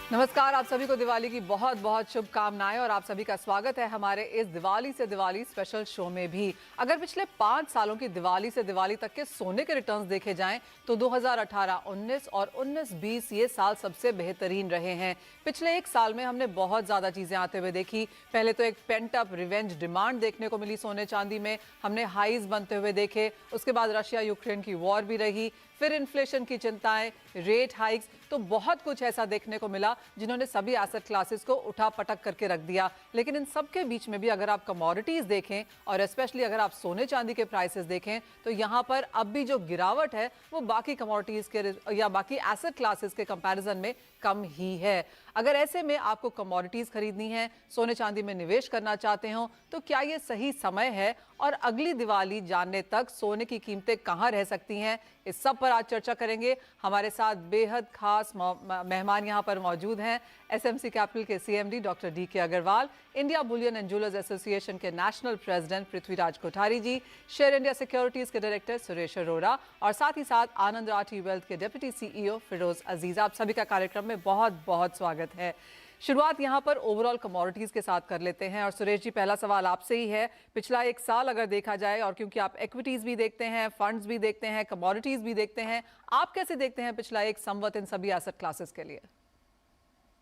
नमस्कार, आप सभी को दिवाली की बहुत बहुत शुभकामनाएं और आप सभी का स्वागत है हमारे इस दिवाली से दिवाली स्पेशल शो में भी। अगर पिछले 5 सालों की दिवाली से दिवाली तक के सोने के रिटर्न्स देखे जाएं तो 2018, 19 और 19-20 ये साल सबसे बेहतरीन रहे हैं। पिछले एक साल में हमने बहुत ज्यादा चीजें आते हुए देखी। पहले तो एक पेंट अप रिवेंज डिमांड देखने को मिली सोने चांदी में, हमने हाईज बनते हुए देखे। उसके बाद रशिया यूक्रेन की वॉर भी रही, फिर इन्फ्लेशन की चिंताएं, रेट हाइक्स, तो बहुत कुछ ऐसा देखने को मिला जिन्होंने सभी एसेट क्लासेस को उठा पटक करके रख दिया। लेकिन इन सब के बीच में भी अगर आप कमोडिटीज देखें और स्पेशली अगर आप सोने चांदी के प्राइसेस देखें तो यहाँ पर अब भी जो गिरावट है वो बाकी कमोडिटीज के या बाकी एसेट क्लासेस के कंपैरिजन में कम ही है। अगर ऐसे में आपको कमोडिटीज खरीदनी है, सोने चांदी में निवेश करना चाहते हो, तो क्या ये सही समय है और अगली दिवाली जानने तक सोने की कीमतें कहां रह सकती हैं, इस सब पर आज चर्चा करेंगे। हमारे साथ बेहद खास मेहमान यहां पर मौजूद हैं। एसएमसी कैपिटल के CMD doctor DK Agarwal, India bullion and jewellers association के national president Prithviraj Kothari ji, share India securities के डायरेक्टर सुरेश अरोड़ा और साथ ही साथ आनंद राठी वेल्थ के डिप्टी सीईओ फिरोज अजीज। आप सभी का कार्यक्रम में बहुत बहुत स्वागत है। शुरुआत यहां पर ओवरऑल कमोडिटीज के साथ कर लेते हैं और सुरेश जी, पहला सवाल आपसे ही है। पिछला एक साल अगर देखा जाए, और क्योंकि आप इक्विटीज भी देखते हैं, फंड्स भी देखते हैं, कमोडिटीज भी देखते हैं, आप कैसे देखते हैं पिछला एक संवत इन सभी एसेट क्लासेस के लिए?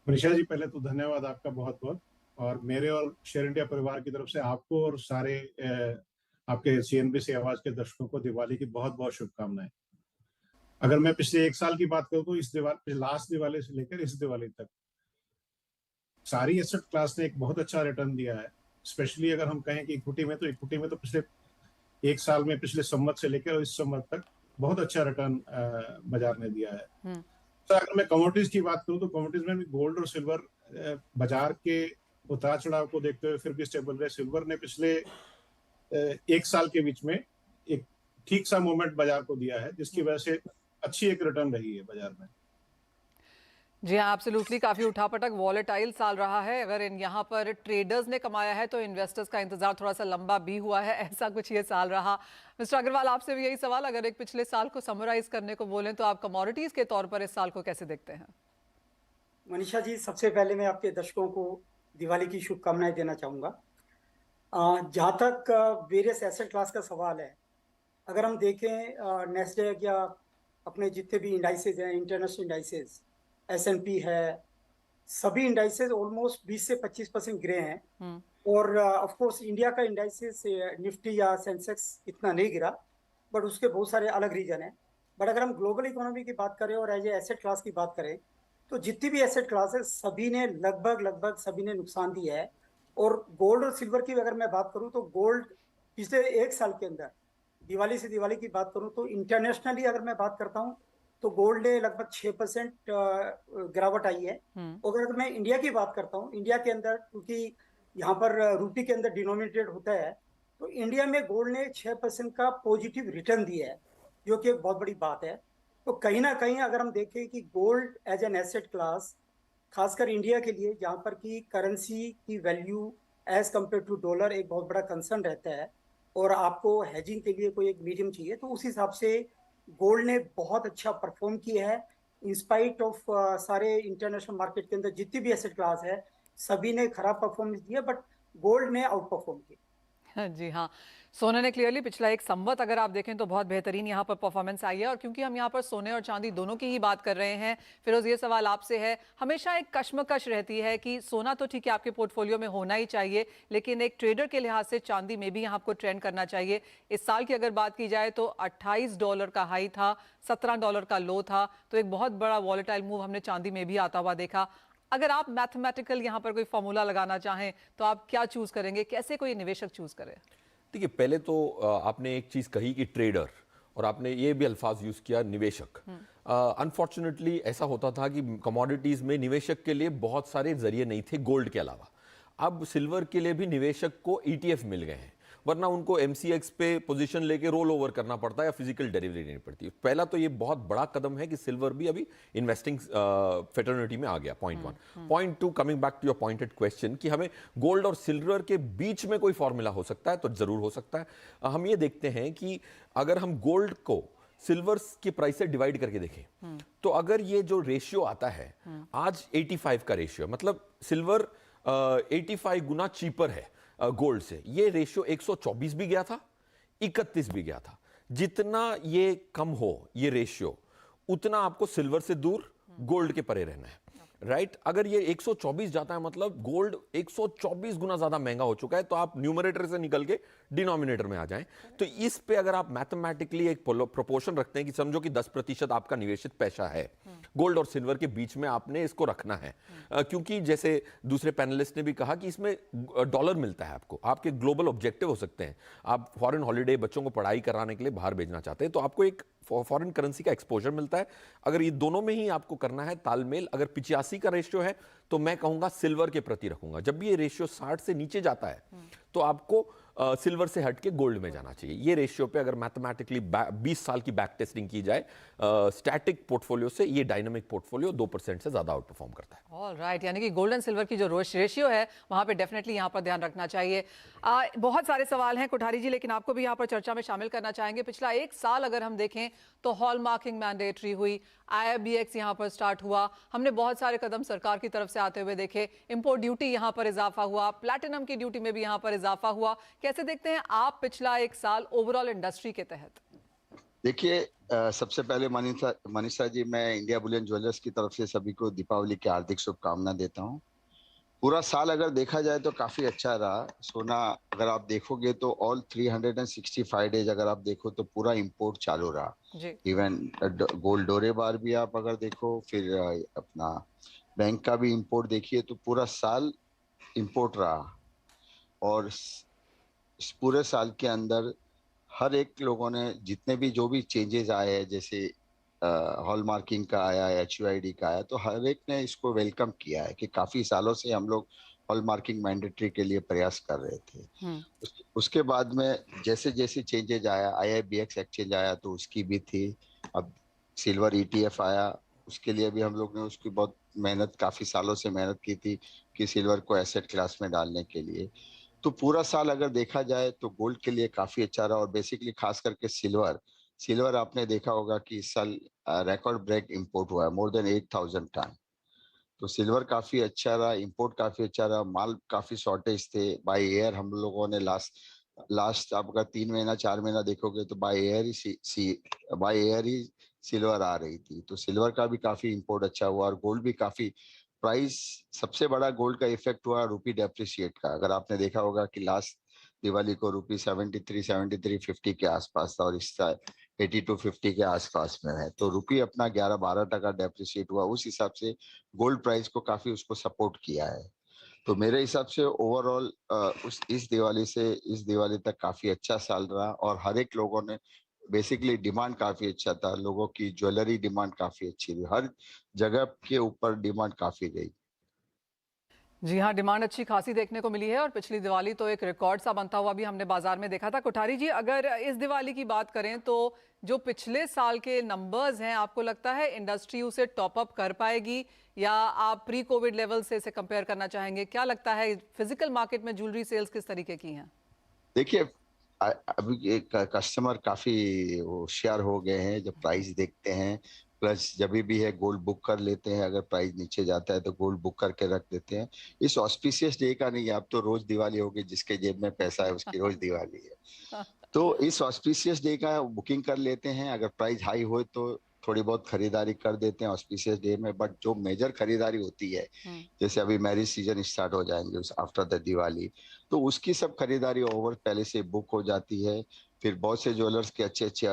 मनीषा जी, पहले तो धन्यवाद आपका बहुत बहुत, और मेरे और शेयर इंडिया परिवार की तरफ से आपको और सारे आपके सीएनबीसी आवाज के दर्शकों को दिवाली की बहुत बहुत शुभकामनाएं। अगर मैं पिछले एक साल की बात करूं तो इस दिवाली, लास्ट दिवाली से लेकर इस दिवाली तक सारी एसेट क्लास ने एक बहुत अच्छा रिटर्न दिया है। स्पेशली अगर हम कहें कि इक्विटी में तो पिछले एक साल में, पिछले संवत से लेकर इस संवत तक बहुत अच्छा रिटर्न बाजार ने दिया है। तो अगर मैं कमोडिटीज की बात करूं तो कमोडिटीज में भी गोल्ड और सिल्वर बाजार के उतार चढ़ाव को देखते हुए फिर भी स्टेबल रहे। सिल्वर ने पिछले एक साल के बीच में एक ठीक सा मूवमेंट बाजार को दिया है, जिसकी वजह से अच्छी एक रिटर्न रही है बाजार में। जी हाँ, एब्सोल्युटली, काफी उठापटक वॉलेटाइल साल रहा है। अगर यहाँ पर ट्रेडर्स ने कमाया है तो इन्वेस्टर्स का इंतजार थोड़ा सा लंबा भी हुआ है, ऐसा कुछ ये साल रहा। मिस्टर अग्रवाल, आपसे भी यही सवाल, अगर एक पिछले साल को समराइज करने को बोलें तो आप कमोडिटीज के तौर पर इस साल को कैसे देखते हैं? मनीषा जी, सबसे पहले मैं आपके दर्शकों को दिवाली की शुभकामनाएं देना चाहूँगा। जहाँ तक वेरियस एसेट क्लास का सवाल है, अगर हम देखें नेस्डैक या अपने जितने भी इंडाइसेज हैं, इंटरनेशनल इंडाइसेज, एसएनपी है, सभी इंडाइसेज ऑलमोस्ट 20 से 25% गिरे हैं। और ऑफ कोर्स इंडिया का इंडाइसेस निफ्टी या सेंसेक्स इतना नहीं गिरा, बट उसके बहुत सारे अलग रीजन हैं। बट अगर हम ग्लोबल इकोनॉमी की बात करें और एज ए एसेट क्लास की बात करें तो जितनी भी एसेट क्लास है सभी ने लगभग सभी ने नुकसान दिया है। और गोल्ड और सिल्वर की अगर मैं बात करूं तो गोल्ड पिछले एक साल के अंदर, दिवाली से दिवाली की बात करूं तो इंटरनेशनली अगर मैं बात करता हूं तो गोल्ड ने लगभग 6% गिरावट आई है। और अगर मैं इंडिया की बात करता हूं, इंडिया के अंदर क्योंकि यहाँ पर रूपी के अंदर डिनोमिनेटेड होता है, तो इंडिया में गोल्ड ने 6% का पॉजिटिव रिटर्न दिया है, जो कि एक बहुत बड़ी बात है। तो कहीं ना कहीं अगर हम देखें कि gold as an asset class, खासकर इंडिया के लिए जहाँ पर की करेंसी की value as compared to dollar एक बहुत बड़ा कंसर्न रहता है और आपको हेजिंग के लिए कोई एक मीडियम चाहिए, तो उस हिसाब से गोल्ड ने बहुत अच्छा परफॉर्म किया है। इंस्पाइट ऑफ सारे इंटरनेशनल मार्केट के अंदर जितनी भी एसेट क्लास है सभी ने खराब परफॉर्मेंस दिया, बट गोल्ड ने आउट परफॉर्म किया। जी हाँ, सोने ने क्लियरली पिछला एक संवत अगर आप देखें तो बहुत बेहतरीन यहाँ पर परफॉर्मेंस आई है। और क्योंकि हम यहाँ पर सोने और चांदी दोनों की ही बात कर रहे हैं, फिरोज, ये सवाल आपसे है। हमेशा एक कश्मकश रहती है कि सोना तो ठीक है आपके पोर्टफोलियो में होना ही चाहिए, लेकिन एक ट्रेडर के लिहाज से चांदी में भी यहाँ आपको ट्रेंड करना चाहिए। इस साल की अगर बात की जाए तो $28 का हाई था, $17 का लो था, तो एक बहुत बड़ा वॉलेटाइल मूव हमने चांदी में भी आता हुआ देखा। अगर आप मैथमेटिकल यहाँ पर कोई फॉर्मूला लगाना चाहें तो आप क्या चूज करेंगे, कैसे कोई निवेशक चूज करे? देखिए, पहले तो आपने एक चीज कही कि ट्रेडर, और आपने ये भी अल्फाज यूज किया निवेशक। अनफॉर्चुनेटली ऐसा होता था कि कमोडिटीज में निवेशक के लिए बहुत सारे जरिए नहीं थे गोल्ड के अलावा। अब सिल्वर के लिए भी निवेशक को ईटीएफ मिल गए हैं, वरना उनको एमसीएक्स पे पोजीशन लेके रोल ओवर करना पड़ता है या फिजिकल डिलीवरी लेनी पड़ती है। पहला तो ये बहुत बड़ा कदम है कि सिल्वर भी अभी इन्वेस्टिंग फेटर्निटी में आ गया, point 1। Point 2, coming back to your pointed question कि हमें गोल्ड और सिल्वर के बीच में कोई फॉर्मूला हो सकता है, तो जरूर हो सकता है। हम ये देखते हैं कि अगर हम गोल्ड को सिल्वर की प्राइस से डिवाइड करके देखें तो अगर ये जो रेशियो आता है आज 85 का रेशियो, मतलब सिल्वर 85 गुना चीपर है गोल्ड से, ये रेशियो 124 भी गया था, 31 भी गया था। जितना ये कम हो ये रेशियो, उतना आपको सिल्वर से दूर गोल्ड के परे रहना है, राइट? अगर ये 124 जाता है मतलब गोल्ड 124 गुना ज्यादा महंगा हो चुका है, तो आप न्यूमरेटर से निकल के डिनोमिनेटर में आ जाएं। तो इस पे अगर आप मैथमेटिकली एक प्रोपोर्शन रखते हैं कि समझो कि 10% आपका निवेशित पैसा है, गोल्ड और सिल्वर के बीच में आपने इसको रखना है, क्योंकि जैसे दूसरे पैनलिस्ट ने भी कहा कि इसमें डॉलर मिलता है आपको, आपके ग्लोबल ऑब्जेक्टिव हो सकते हैं, आप फॉरेन हॉलीडे, बच्चों को पढ़ाई कराने के लिए बाहर भेजना चाहते हैं, तो आपको एक फॉरेन करेंसी का एक्सपोजर मिलता है। अगर ये दोनों में ही आपको करना है तालमेल, अगर 85 का रेशियो है तो मैं कहूंगा सिल्वर के प्रति रखूंगा। जब भी ये रेशियो 60 से नीचे जाता है तो आपको सिल्वर से हट के गोल्ड में जाना चाहिए। ये रेशियो पे अगर मैथमेटिकली 20 साल की बैक टेस्टिंग की जाए स्टैटिक पोर्टफोलियो से, ये डायनामिक पोर्टफोलियो 2% से ज्यादा आउट परफॉर्म करता है। ऑलराइट, यानी कि गोल्ड एंड सिल्वर की जो रेशियो है वहां पे डेफिनेटली यहाँ पर ध्यान रखना चाहिए। बहुत सारे सवाल हैं कोठारी जी, लेकिन आपको भी यहाँ पर चर्चा में शामिल करना चाहेंगे। पिछला 1 साल अगर हम देखें तो हॉलमार्किंग मैंडेटरी हुई, IIBX यहाँ पर स्टार्ट हुआ, हमने बहुत सारे कदम सरकार की तरफ से आते हुए देखे, इंपोर्ट ड्यूटी यहाँ पर इजाफा हुआ, प्लैटिनम की ड्यूटी में भी यहाँ पर इजाफा हुआ। कैसे देखते हैं आप पिछला 1 साल ओवरऑल इंडस्ट्री के तहत? देखिए, सबसे पहले मनीषा जी, मैं इंडिया बुलियन ज्वेलर्स की तरफ से सभी को दीपावली की हार्दिक शुभकामनाएं देता हूं। पूरा साल अगर देखा जाए तो काफी अच्छा रहा। सोना अगर आप देखोगे तो ऑल 365 डेज अगर आप देखो तो पूरा इंपोर्ट चालू रहा। इवन गोल्ड डोरे बार भी आप अगर देखो, फिर अपना बैंक का भी इंपोर्ट देखिए, तो पूरा साल इंपोर्ट रहा। और इस पूरे साल के अंदर हर एक लोगों ने जितने भी जो भी चेंजेस आए हैं, जैसे हॉलमार्किंग का आया, HUID का आया, तो हर एक ने इसको वेलकम किया है कि काफी सालों से हम लोग हॉलमार्किंग मैंडेटरी के लिए प्रयास कर रहे थे। उसके बाद में जैसे जैसे चेंजेस आया, IIBX एक्सचेंज आया तो उसकी भी थी, अब सिल्वर ETF आया, उसके लिए भी हम लोग ने उसकी बहुत मेहनत, काफी सालों से मेहनत की थी कि सिल्वर को एसेट क्लास में डालने के लिए। तो पूरा साल अगर देखा जाए तो गोल्ड के लिए काफी अच्छा रहा, और बेसिकली खास करके सिल्वर आपने देखा होगा कि इस साल रिकॉर्ड ब्रेक इंपोर्ट हुआ है, मोर देन 8,000 टन। तो सिल्वर काफी अच्छा रहा, इंपोर्ट काफी अच्छा रहा, माल काफी शॉर्टेज थे। बाय एयर हम लोगों ने लास्ट आप अगर 3 महीना 4 महीना देखोगे तो बाय एयर ही सिल्वर आ रही थी। तो सिल्वर का भी काफी इंपोर्ट अच्छा हुआ, और गोल्ड भी काफी प्राइस, सबसे बड़ा गोल्ड का इफेक्ट हुआ रूपी डेप्रिशिएट का। अगर आपने देखा होगा कि लास्ट दिवाली को रूपी 73-50 के आसपास था, और इस साल 82-50 के आसपास में है। तो रूपी अपना 11-12% डेप्रिशिएट हुआ, उस हिसाब से गोल्ड प्राइस को काफी उसको सपोर्ट किया है। तो मेरे हिसाब से ओवरऑल इस दिवाली तक काफी अच्छा साल रहा, और हर एक लोगों ने बेसिकली डिमांड काफी अच्छा था, लोगों की ज्वेलरी डिमांड काफी अच्छी रही, हर जगह के ऊपर डिमांड काफी रही। जी हाँ, डिमांड अच्छी खासी देखने को मिली है, और पिछली दिवाली तो एक रिकॉर्ड सा बनता हुआ भी हमने बाजार में देखा था। कोठारी जी, अगर इस दिवाली की बात करें तो जो पिछले साल के नंबर्स हैं, आपको लगता है इंडस्ट्री उसे टॉप अप कर पाएगी, या आप प्री कोविड लेवल से इसे कंपेयर करना चाहेंगे? क्या लगता है फिजिकल मार्केट में ज्वेलरी सेल्स किस तरीके की हैं? देखिए, अभी कस्टमर काफी होशियार हो गए हैं, जब प्राइस देखते हैं, प्लस जब भी है गोल्ड बुक कर लेते हैं, अगर प्राइस नीचे जाता है तो गोल्ड बुक करके रख देते हैं। इस ऑस्पिशियस डे का नहीं है, अब तो रोज दिवाली होगी, जिसके जेब में पैसा है उसकी रोज दिवाली है। तो इस ऑस्पिशियस डे का बुकिंग कर लेते हैं, अगर प्राइस हाई हो तो थोड़ी बहुत खरीदारी कर देते हैं ऑस्पिशियस डे में। बट जो मेजर खरीदारी होती है, जैसे अभी मैरिज सीजन स्टार्ट हो जाएंगे आफ्टर द दिवाली, तो उसकी सब खरीदारी ओवर पहले से बुक हो जाती है। फिर बहुत से ज्वेलर्स के अच्छे अच्छे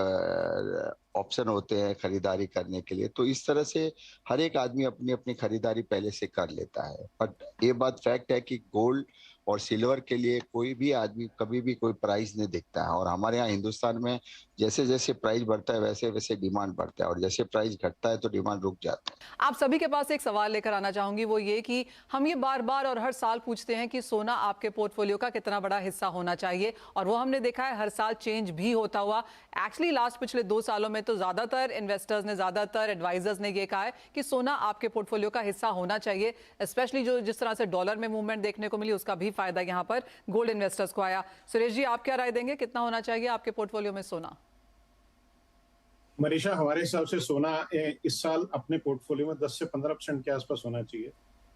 ऑप्शन होते हैं खरीदारी करने के लिए। तो इस तरह से हर एक आदमी अपनी अपनी खरीदारी पहले से कर लेता है। बट ये बात फैक्ट है कि गोल्ड और सिल्वर के लिए कोई भी आदमी कभी भी कोई प्राइस नहीं देखता है, और हमारे यहाँ हिंदुस्तान में जैसे जैसे प्राइस बढ़ता है वैसे वैसे डिमांड बढ़ता है, और जैसे प्राइस घटता है तो डिमांड रुक जाता है। आप सभी के पास एक सवाल लेकर आना चाहूंगी, वो ये कि हम ये बार बार और हर साल पूछते हैं कि सोना आपके पोर्टफोलियो का कितना बड़ा हिस्सा होना चाहिए, और वो हमने देखा है हर साल चेंज भी होता हुआ। एक्चुअली लास्ट पिछले 2 सालों में तो ज्यादातर इन्वेस्टर्स ने, ज्यादातर एडवाइजर्स ने ये कहा है कि सोना आपके पोर्टफोलियो का हिस्सा होना चाहिए, स्पेशली जो जिस तरह से डॉलर में मूवमेंट देखने को मिली उसका भी फायदा यहाँ पर गोल्ड इन्वेस्टर्स को आया। सुरेश जी, आप क्या राय देंगे, कितना होना चाहिए आपके पोर्टफोलियो में सोना? मनीषा, हमारे हिसाब से सोना इस साल अपने पोर्टफोलियो में 10 से 15% के आसपास होना चाहिए,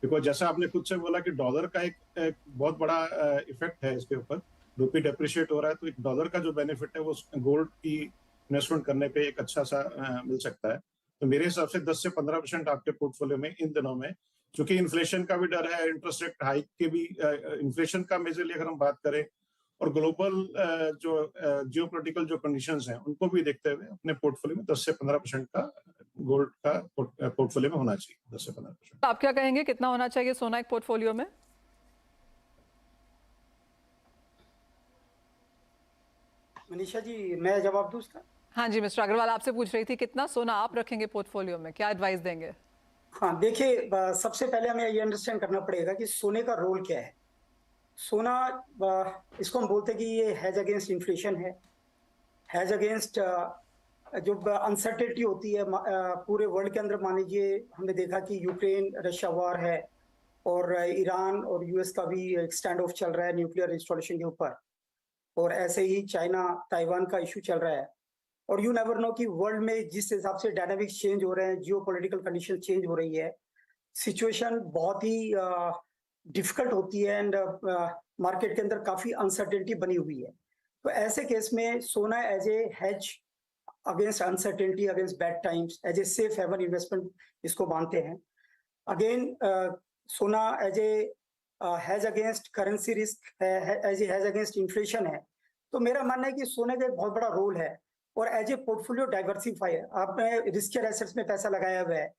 बिकॉज जैसा आपने खुद से बोला कि डॉलर का एक बहुत बड़ा इफेक्ट है इसके ऊपर। रुपी डेप्रिशिएट हो रहा है, तो एक डॉलर का जो बेनिफिट है वो गोल्ड की इन्वेस्टमेंट करने पे एक अच्छा सा मिल सकता है। तो मेरे हिसाब से 10 से 15% आपके पोर्टफोलियो में इन दिनों में, क्योंकि इन्फ्लेशन का भी डर है, इंटरेस्ट रेट हाइक के भी, इन्फ्लेशन का मेजरली अगर हम बात करें, और ग्लोबल जो जियोपॉलिटिकल जो कंडीशंस हैं उनको भी देखते हुए अपने पोर्टफोलियो में 10 से 15% का गोल्ड का पोर्टफोलियो में होना चाहिए। 10 से 15%। आप क्या कहेंगे, कितना होना चाहिए सोना एक पोर्टफोलियो में? मनीषा जी, मैं जवाब दूं इसका? हाँ जी, मिस्टर अग्रवाल आपसे पूछ रही थी कितना सोना आप रखेंगे पोर्टफोलियो में, क्या एडवाइस देंगे? हाँ, देखिए, सबसे पहले हमें ये अंडरस्टैंड करना पड़ेगा कि सोने का रोल क्या है। सोना, इसको हम बोलते हैं कि ये हेज अगेंस्ट इन्फ्लेशन है, हेज अगेंस्ट जो अनसर्टेनिटी होती है पूरे वर्ल्ड के अंदर। मान लीजिए, हमने देखा कि यूक्रेन रशिया वॉर है, और ईरान और यूएस का भी एक स्टैंड ऑफ चल रहा है न्यूक्लियर इंस्टॉलेशन के ऊपर, और ऐसे ही चाइना ताइवान का इशू चल रहा है। और यू नेवर नो कि वर्ल्ड में जिस हिसाब से डायनामिक्स चेंज हो रहे हैं, जियोपॉलिटिकल कंडीशन चेंज हो रही है, सिचुएशन बहुत ही डिफिकल्ट होती है, एंड मार्केट के अंदर काफी अनसर्टेनिटी बनी हुई है। तो ऐसे केस में सोना as a hedge against uncertainty, against bad times, as a safe haven investment इसको मानते हैं। अगेन, सोना as a hedge against currency risk है, as a hedge against inflation है। तो मेरा मानना है कि सोने का एक बहुत बड़ा रोल है, और एज ए पोर्टफोलियो डाइवर्सिफायर, आपने रिस्कियर एसेट्स में पैसा लगाया हुआ है,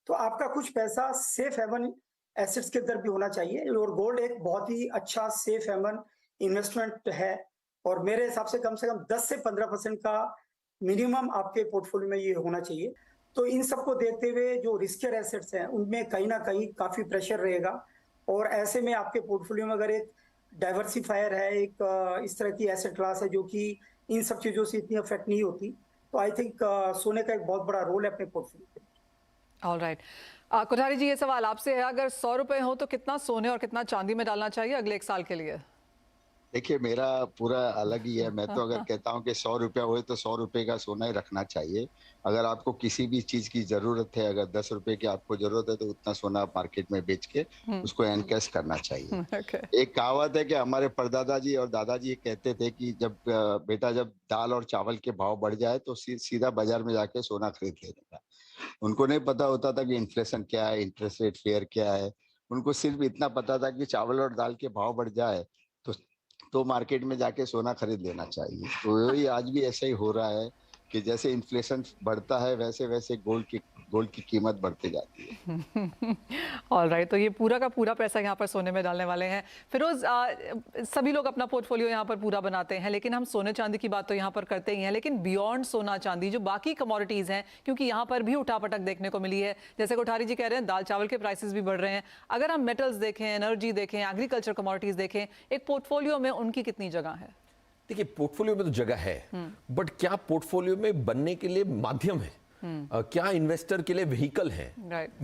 तो आपका कुछ पैसा सेफ हेवन एसेट्स के अंदर भी होना चाहिए, और गोल्ड एक बहुत ही अच्छा सेफ हेवन इन्वेस्टमेंट है। और मेरे हिसाब से कम 10 से 15% का मिनिमम आपके पोर्टफोलियो में ये होना चाहिए। तो इन सबको देखते हुए जो रिस्कियर एसेट्स हैं उनमें कहीं ना कहीं काफी प्रेशर रहेगा, और ऐसे में आपके पोर्टफोलियो में अगर एक डाइवर्सिफायर है, एक इस तरह की एसेट क्लास है जो कि इन सब चीजों से इतनी अफेक्ट नहीं होती, तो आई थिंक सोने का एक बहुत बड़ा रोल है अपने पोर्टफोलियो में। ऑलराइट, कोठारी जी, ये सवाल आपसे है, अगर 100 रुपए हो तो कितना सोने और कितना चांदी में डालना चाहिए अगले 1 साल के लिए? देखिए, मेरा पूरा अलग ही है। मैं तो अगर कहता हूँ कि 100 रुपया हुए तो 100 रुपए का सोना ही रखना चाहिए। अगर आपको किसी भी चीज की जरूरत है, अगर 10 रुपए की आपको जरूरत है, तो उतना सोना आप मार्केट में बेच के उसको एनकैश करना चाहिए। Okay. एक कहावत है कि हमारे परदादा जी और दादाजी ये कहते थे कि जब बेटा जब दाल और चावल के भाव बढ़ जाए तो सीधा बाजार में जाके सोना खरीद लेने का। उनको नहीं पता होता था कि इन्फ्लेशन क्या है, इंटरेस्ट रेट फेयर क्या है। उनको सिर्फ इतना पता था कि चावल और दाल के भाव बढ़ जाए तो मार्केट में जाके सोना खरीद लेना चाहिए। तो वही आज भी ऐसा ही हो रहा है कि जैसे इन्फ्लेशन बढ़ता है वैसे वैसे गोल्ड की कीमत बढ़ती जाती है। ऑलराइट, तो ये पूरा का पूरा पैसा यहाँ पर सोने में डालने वाले हैं। फिरोज, सभी लोग अपना पोर्टफोलियो यहाँ पर पूरा बनाते हैं, लेकिन हम सोने चांदी की बात तो यहाँ पर करते ही हैं, लेकिन बियॉन्ड सोना चांदी जो बाकी कमोडिटीज़ हैं, क्योंकि यहाँ पर भी उठापटक देखने को मिली है, जैसे कोठारी जी कह रहे हैं दाल चावल के प्राइसेस भी बढ़ रहे हैं। अगर हम मेटल्स देखें, एनर्जी देखें, एग्रीकल्चर कमोडिटीज़ देखें, एक पोर्टफोलियो में उनकी कितनी जगह है? देखिए, पोर्टफोलियो में तो जगह है, बट क्या पोर्टफोलियो में बनने के लिए माध्यम है? क्या इन्वेस्टर के लिए व्हीकल है?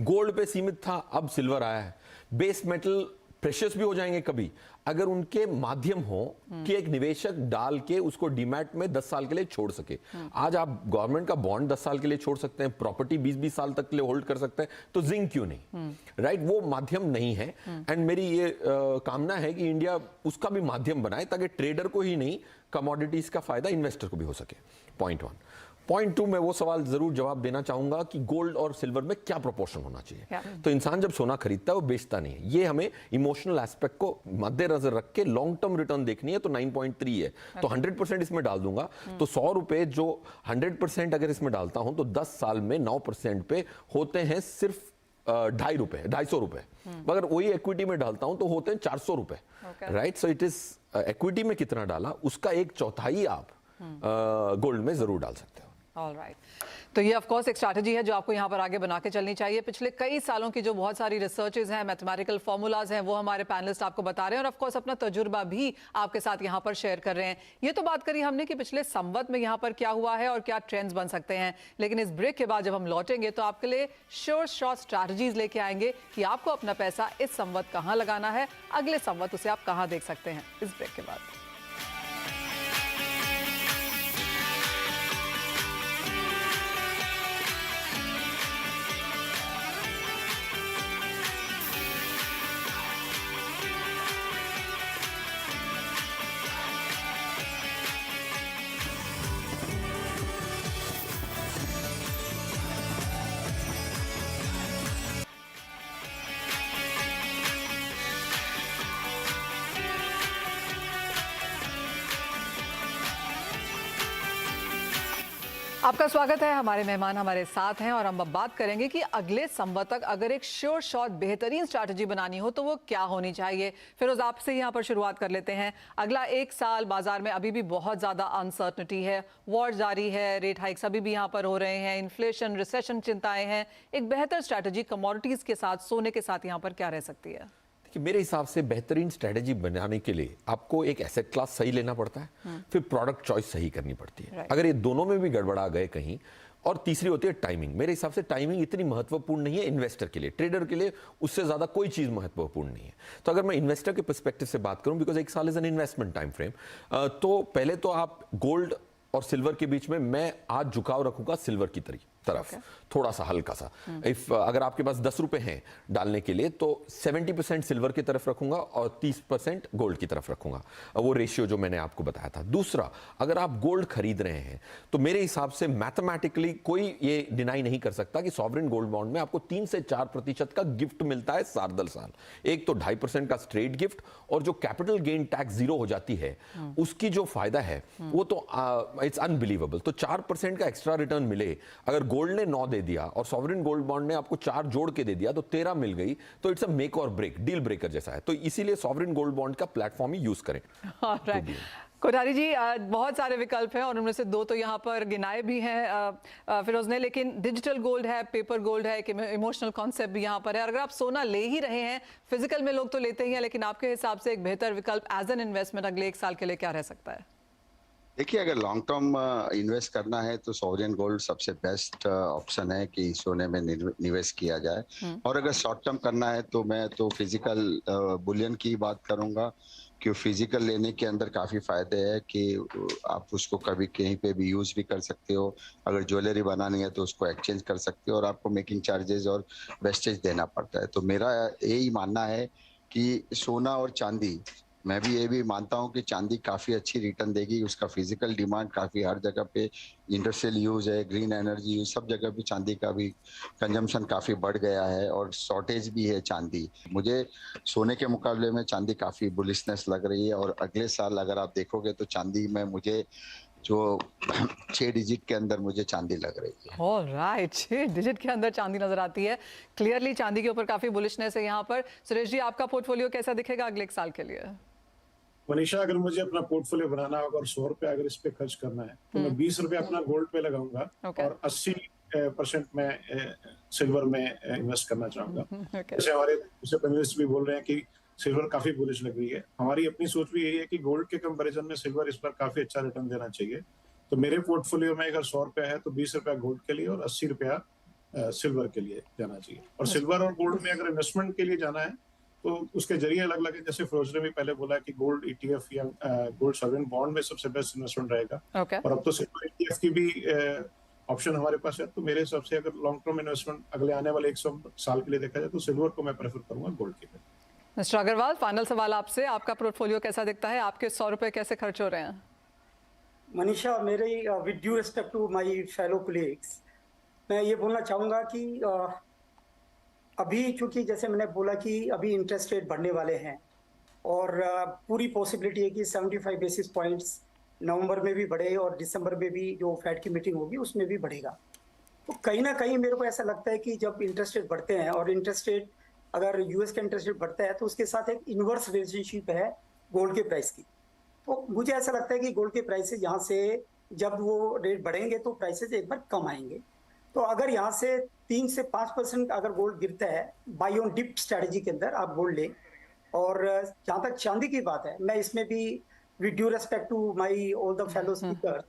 गोल्ड पे सीमित था, अब सिल्वर आया है। बेस मेटल प्रेशियस भी हो जाएंगे कभी, अगर उनके माध्यम हो कि एक निवेशक डाल के उसको डीमैट में 10 साल के लिए छोड़ सके। आज आप गवर्नमेंट का बॉन्ड 10 साल के लिए छोड़ सकते हैं, प्रॉपर्टी 20-20 साल तक के लिए होल्ड कर सकते हैं, तो जिंक क्यों नहीं? राइट, वो माध्यम नहीं है। एंड मेरी ये कामना है कि इंडिया उसका भी माध्यम बनाए, ताकि ट्रेडर को ही नहीं, कमोडिटीज का फायदा इन्वेस्टर को भी हो सके। पॉइंट 1। पॉइंट 2, मैं वो सवाल जरूर जवाब देना चाहूंगा कि गोल्ड और सिल्वर में क्या प्रोपोर्शन होना चाहिए। तो इंसान जब सोना खरीदता है वो बेचता नहीं है। ये हमें इमोशनल एस्पेक्ट को मद्देनजर रख के लॉन्ग टर्म रिटर्न देखनी है। तो 9.3 है, तो 100% इसमें डाल दूंगा। तो 100 रुपए जो 100% अगर इसमें डालता हूं तो 10 साल में 9% पे होते हैं सिर्फ 250 रुपए। मगर वही इक्विटी में डालता हूं तो होते हैं 400 रुपए। Right, so it is equity में कितना डाला उसका 1/4 आप गोल्ड में जरूर डाल सकते हो। ऑलराइट, तो ये ऑफ कोर्स एक स्ट्रैटेजी है जो आपको यहाँ पर आगे बना के चलनी चाहिए। पिछले कई सालों की जो बहुत सारी रिसर्चेज हैं, मैथमेटिकल फॉर्मूलाज हैं, वो हमारे पैनलिस्ट आपको बता रहे हैं, और ऑफ कोर्स अपना तजुर्बा भी आपके साथ यहाँ पर शेयर कर रहे हैं। ये तो बात करी हमने कि पिछले संवत में यहाँ पर क्या हुआ है और क्या ट्रेंड्स बन सकते हैं, लेकिन इस ब्रेक के बाद जब हम लौटेंगे तो आपके लिए श्योर शॉर्ट स्ट्रैटेजीज लेके आएंगे कि आपको अपना पैसा इस संवत कहाँ लगाना है, अगले संवत उसे आप कहाँ देख सकते हैं। इस ब्रेक के बाद आपका स्वागत है। हमारे मेहमान हमारे साथ हैं और हम अब बात करेंगे कि अगले संवत तक अगर एक श्योर शॉट बेहतरीन स्ट्रैटेजी बनानी हो तो वो क्या होनी चाहिए। फिरोज, आपसे यहाँ पर शुरुआत कर लेते हैं। अगला एक साल बाजार में अभी भी बहुत ज़्यादा अनसर्टनिटी है, वॉर जारी है, रेट हाइक्स अभी भी यहाँ पर हो रहे हैं, इन्फ्लेशन, रिसेशन चिंताएं हैं। एक बेहतर स्ट्रैटेजी कमोडिटीज़ के साथ, सोने के साथ यहाँ पर क्या रह सकती है? कि मेरे हिसाब से बेहतरीन स्ट्रेटेजी बनाने के लिए आपको एक एसेट क्लास सही लेना पड़ता है, फिर प्रोडक्ट चॉइस सही करनी पड़ती है। अगर ये दोनों में भी गड़बड़ा गए कहीं, और तीसरी होती है टाइमिंग। मेरे हिसाब से टाइमिंग इतनी महत्वपूर्ण नहीं है इन्वेस्टर के लिए, ट्रेडर के लिए उससे ज्यादा कोई चीज महत्वपूर्ण नहीं है। तो अगर मैं इन्वेस्टर के पर्सपेक्टिव से बात करूं, बिकॉज एक साल is an investment time frame, तो पहले तो आप गोल्ड और सिल्वर के बीच में मैं आज झुकाव रखूंगा सिल्वर की तरफ, थोड़ा सा हल्का सा। इफ अगर आपके पास 10 रुपए हैं डालने के लिए, तो 70% सिल्वर की तरफ रखूंगा और 30% गोल्ड की तरफ रखूंगा, वो रेशियो जो मैंने आपको बताया था। दूसरा, अगर आप गोल्ड खरीद रहे हैं तो मेरे हिसाब से मैथमेटिकली कोई ये डिनाई नहीं कर सकता कि सॉवरेन गोल्ड बॉन्ड में आपको 3 से 4% का गिफ्ट मिलता है साल दर साल। एक तो 2.5% का स्ट्रेट गिफ्ट, और जो कैपिटल गेन टैक्स 0 हो जाती है उसकी जो फायदा है वो तो इट्स अनबिलीवेबल। तो 4% का एक्स्ट्रा रिटर्न मिले, अगर गोल्ड ने 9 दे दिया और सॉवरेन गोल्ड बॉन्ड ने आपको 4 जोड़ के दे दिया तो 13 मिल गई, तो इट्स अ मेक और ब्रेक, डील ब्रेकर जैसा है। तो इसीलिए सॉवरेन गोल्ड बॉन्ड का प्लेटफॉर्म ही यूज करें। कोठारी जी, बहुत सारे विकल्प हैं और उनमें से 2 तो यहाँ पर गिनाए भी हैं फिरोज ने, लेकिन डिजिटल गोल्ड है, पेपर गोल्ड है, एक इमोशनल कॉन्सेप्ट भी यहाँ पर है। अगर आप सोना ले ही रहे हैं, फिजिकल में लोग तो लेते ही हैं, लेकिन आपके हिसाब से एक बेहतर विकल्प एज एन इन्वेस्टमेंट अगले 1 साल के लिए क्या रह सकता है? देखिए, अगर लॉन्ग टर्म इन्वेस्ट करना है तो सॉवरेन गोल्ड सबसे बेस्ट ऑप्शन है कि सोने में निवेश किया जाए। और अगर शॉर्ट टर्म करना है तो मैं तो फिजिकल बुलियन की बात करूंगा, कि फिजिकल लेने के अंदर काफी फायदे है कि आप उसको कभी कहीं पे भी यूज भी कर सकते हो। अगर ज्वेलरी बनानी है तो उसको एक्सचेंज कर सकते हो, और आपको मेकिंग चार्जेस और वेस्टेज देना पड़ता है। तो मेरा यही मानना है कि सोना और चांदी, मैं भी ये भी मानता हूं कि चांदी काफी अच्छी रिटर्न देगी। उसका फिजिकल डिमांड काफी हर जगह पे, इंडस्ट्रियल यूज है, ग्रीन एनर्जी यूज, सब जगह पे चांदी का भी कंजम्पशन काफी बढ़ गया है और शॉर्टेज भी है चांदी। मुझे सोने के मुकाबले में चांदी काफी बुलिशनेस लग रही है, और अगले साल अगर आप देखोगे तो चांदी में मुझे जो 6 डिजिट के अंदर मुझे चांदी लग रही है। ऑलराइट, 6 डिजिट के अंदर चांदी नजर आती है। क्लियरली चांदी के ऊपर काफी बुलिशनेस है यहाँ पर। सुरेश जी, आपका पोर्टफोलियो कैसा दिखेगा अगले 1 साल के लिए? मनीषा, अगर मुझे अपना पोर्टफोलियो बनाना होगा और 100 रुपए अगर इस पे खर्च करना है तो मैं 20 रुपए अपना गोल्ड पे लगाऊंगा और 80% में सिल्वर में इन्वेस्ट करना चाहूंगा। जैसे हमारे दूसरे पैनलिस्ट भी बोल रहे हैं कि सिल्वर काफी बुलिश लग रही है, हमारी अपनी सोच भी यही है कि गोल्ड के कंपैरिजन में सिल्वर इस पर काफी अच्छा रिटर्न देना चाहिए। तो मेरे पोर्टफोलियो में अगर 100 रुपया है तो 20 रुपया गोल्ड के लिए और 80 रुपया सिल्वर के लिए जाना चाहिए। और सिल्वर और गोल्ड में अगर इन्वेस्टमेंट के लिए जाना है तो उसके जरिए अलग अलग है। जैसे फिरोज ने भी पहले बोला कि गोल्ड ETF या गोल्ड सॉवरेन बॉन्ड में सबसे बेस्ट इन्वेस्टमेंट रहेगा। और अब तो सिल्वर ETF की भी ऑप्शन हमारे पास है। तो मेरे हिसाब से अगर लॉन्ग टर्म इन्वेस्टमेंट अगले आने वाले 100 साल के लिए देखा जाए तो सिल्वर को मैं प्रेफर करूंगा गोल्ड की। मिस्टर अग्रवाल, फाइनल सवाल आपसे, आपका पोर्टफोलियो कैसा दिखता है? आपके 100 रुपए कैसे खर्च हो रहे हैं? मनीषा, मेरे with due respect to my fellow colleagues, मैं ये बोलना चाहूँगा कि अभी चूंकि जैसे मैंने बोला कि अभी इंटरेस्ट रेट बढ़ने वाले हैं और पूरी पॉसिबिलिटी है कि 75 बेसिस पॉइंट्स नवंबर में भी बढ़े और दिसंबर में भी जो फेड की मीटिंग होगी उसमें भी बढ़ेगा। तो कहीं ना कहीं मेरे को ऐसा लगता है कि जब इंटरेस्ट रेट बढ़ते हैं और इंटरेस्ट रेट अगर यूएस का इंटरेस्ट रेट बढ़ता है तो उसके साथ एक इनवर्स रिलेशनशिप है गोल्ड के प्राइस की। तो मुझे ऐसा लगता है कि गोल्ड के प्राइसेस यहाँ से जब वो रेट बढ़ेंगे तो प्राइसेस एक बार कम आएंगे। तो अगर यहाँ से 3 से 5% अगर गोल्ड गिरता है बाई ऑन डिप स्ट्रेटेजी के अंदर आप गोल्ड लें। और जहाँ तक चांदी की बात है, मैं इसमें भी with due respect to my all the fellow speaker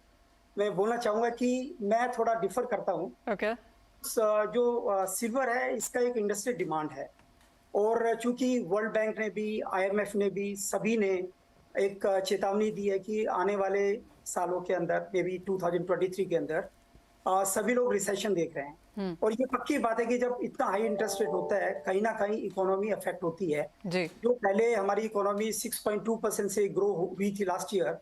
मैं बोलना चाहूंगा कि मैं थोड़ा डिफर करता हूँ। जो सिल्वर है इसका एक इंडस्ट्री डिमांड है, और चूंकि वर्ल्ड बैंक ने भी, IMF ने भी, सभी ने एक चेतावनी दी है कि आने वाले सालों के अंदर, मे बी 2023 के अंदर सभी लोग रिसेशन देख रहे हैं। और ये पक्की बात है कि जब इतना हाई इंटरेस्ट रेट होता है कहीं ना कहीं इकोनॉमी अफेक्ट होती है जी। जो पहले हमारी इकोनॉमी 6.2% से ग्रो हुई थी लास्ट ईयर,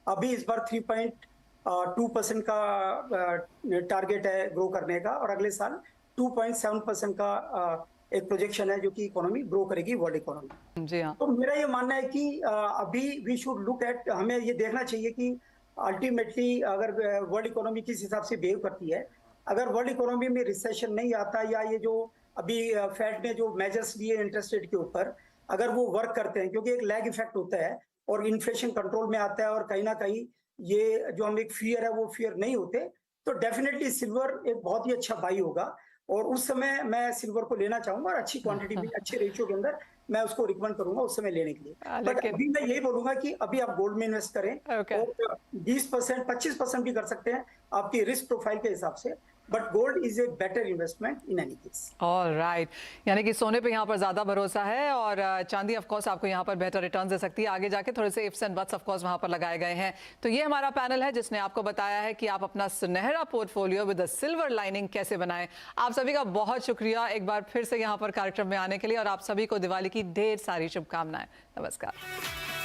अभी इस बार 3.2% का टारगेट है ग्रो करने का, और अगले साल 2.7% का एक प्रोजेक्शन है जो कि इकोनॉमी ग्रो करेगी, वर्ल्ड इकोनॉमी। जी हाँ। तो मेरा ये मानना है कि अभी वी शुड लुक एट, हमें ये देखना चाहिए कि अल्टीमेटली अगर वर्ल्ड इकोनॉमी किस हिसाब से बिहेव करती है, अगर वर्ल्ड इकोनॉमी में रिसेशन नहीं आता या ये जो अभी फेड ने जो मेजर्स लिए इंटरेस्ट रेट के ऊपर, अगर वो वर्क करते हैं, क्योंकि एक लैग इफेक्ट होता है और इन्फ्लेशन कंट्रोल में आता है और कहीं ना कहीं ये जो हम एक फियर है वो फियर नहीं होते, तो डेफिनेटली सिल्वर एक बहुत ही अच्छा बाई होगा और उस समय मैं सिल्वर को लेना चाहूंगा और अच्छी क्वांटिटी में अच्छे रेशियो के अंदर मैं उसको रिकमेंड करूंगा उस समय लेने के लिए। बट लेकिन अभी मैं यही बोलूंगा कि अभी आप गोल्ड में इन्वेस्ट करें Okay. और 20% 25% भी कर सकते हैं आपकी रिस्क प्रोफाइल के हिसाब से, but gold is a better investment in any case. All right, यानी कि सोने पे यहाँ पर ज़्यादा भरोसा है और चांदी ऑफ कोर्स आपको यहाँ पर बेहतर रिटर्न दे सकती है। आगे जाके थोड़े से ifs and buts of course वहाँ पर लगाए गए हैं। तो ये हमारा पैनल है जिसने आपको बताया है कि आप अपना सुनहरा portfolio with the silver lining कैसे बनाएं। आप सभी का बहुत शुक्रिया एक बार फिर से यहाँ पर कार्यक्रम में आने के लिए और आप सभी को दिवाली की ढेर सारी शुभकामनाएं। नमस्कार।